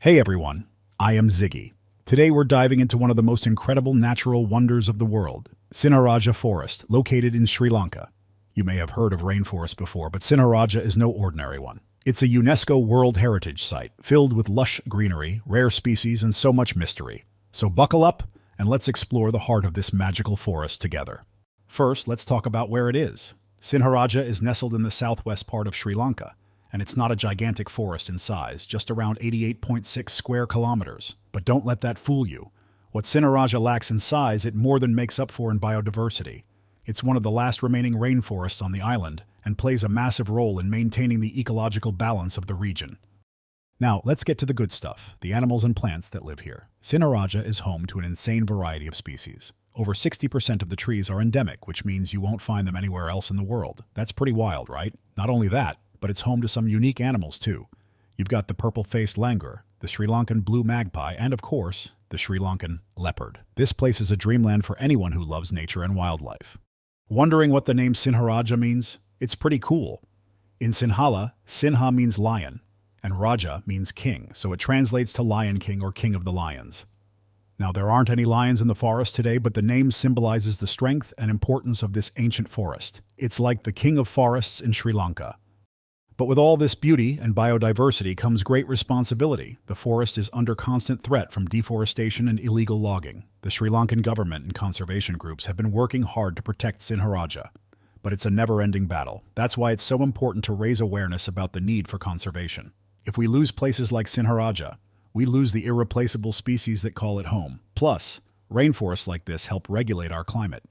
Hey everyone, I am Ziggy. Today we're diving into one of the most incredible natural wonders of the world, Sinharaja Forest, located in Sri Lanka. You may have heard of Rainforest before, but Sinharaja is no ordinary one. It's a UNESCO World Heritage Site, filled with lush greenery, rare species, and so much mystery. So buckle up, and let's explore the heart of this magical forest together. First, let's talk about where it is. Sinharaja is nestled in the southwest part of Sri Lanka, and it's not a gigantic forest in size, just around 88.6 square kilometers. But don't let that fool you. What Sinharaja lacks in size, it more than makes up for in biodiversity. It's one of the last remaining rainforests on the island and plays a massive role in maintaining the ecological balance of the region. Now, let's get to the good stuff, the animals and plants that live here. Sinharaja is home to an insane variety of species. Over 60% of the trees are endemic, which means you won't find them anywhere else in the world. That's pretty wild, right? Not only that, but it's home to some unique animals too. You've got the purple-faced langur, the Sri Lankan blue magpie, and of course, the Sri Lankan leopard. This place is a dreamland for anyone who loves nature and wildlife. Wondering what the name Sinharaja means? It's pretty cool. In Sinhala, Sinha means lion, and Raja means king, so it translates to Lion King or King of the Lions. Now, there aren't any lions in the forest today, but the name symbolizes the strength and importance of this ancient forest. It's like the king of forests in Sri Lanka. But with all this beauty and biodiversity comes great responsibility. The forest is under constant threat from deforestation and illegal logging. The Sri Lankan government and conservation groups have been working hard to protect Sinharaja, but it's a never-ending battle. That's why it's so important to raise awareness about the need for conservation. If we lose places like Sinharaja, we lose the irreplaceable species that call it home. Plus, rainforests like this help regulate our climate.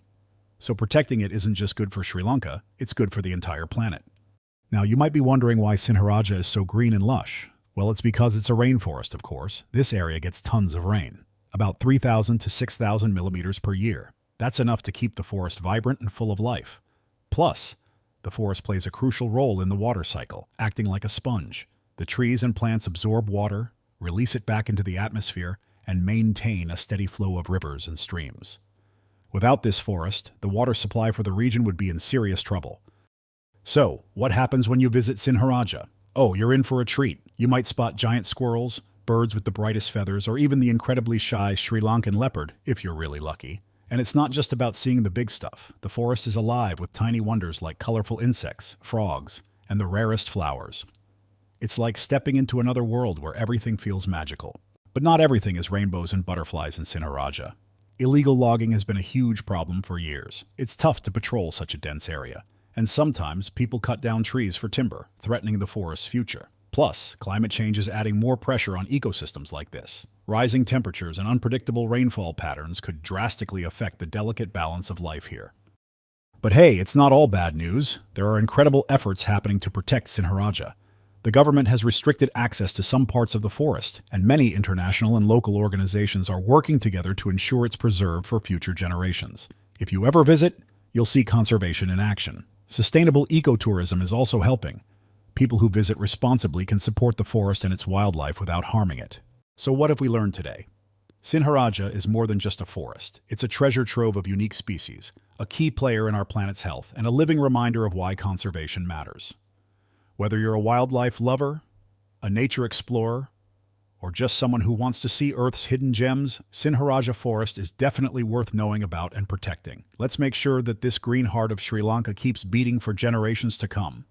So protecting it isn't just good for Sri Lanka, it's good for the entire planet. Now, you might be wondering why Sinharaja is so green and lush. Well, it's because it's a rainforest, of course. This area gets tons of rain, about 3,000 to 6,000 millimeters per year. That's enough to keep the forest vibrant and full of life. Plus, the forest plays a crucial role in the water cycle, acting like a sponge. The trees and plants absorb water, release it back into the atmosphere, and maintain a steady flow of rivers and streams. Without this forest, the water supply for the region would be in serious trouble. So, what happens when you visit Sinharaja? Oh, you're in for a treat. You might spot giant squirrels, birds with the brightest feathers, or even the incredibly shy Sri Lankan leopard, if you're really lucky. And it's not just about seeing the big stuff. The forest is alive with tiny wonders like colorful insects, frogs, and the rarest flowers. It's like stepping into another world where everything feels magical. But not everything is rainbows and butterflies in Sinharaja. Illegal logging has been a huge problem for years. It's tough to patrol such a dense area. And sometimes people cut down trees for timber, threatening the forest's future. Plus, climate change is adding more pressure on ecosystems like this. Rising temperatures and unpredictable rainfall patterns could drastically affect the delicate balance of life here. But hey, it's not all bad news. There are incredible efforts happening to protect Sinharaja. The government has restricted access to some parts of the forest, and many international and local organizations are working together to ensure it's preserved for future generations. If you ever visit, you'll see conservation in action. Sustainable ecotourism is also helping. People who visit responsibly can support the forest and its wildlife without harming it. So what have we learned today? Sinharaja is more than just a forest. It's a treasure trove of unique species, a key player in our planet's health, and a living reminder of why conservation matters. Whether you're a wildlife lover, a nature explorer, or just someone who wants to see Earth's hidden gems, Sinharaja Forest is definitely worth knowing about and protecting. Let's make sure that this green heart of Sri Lanka keeps beating for generations to come.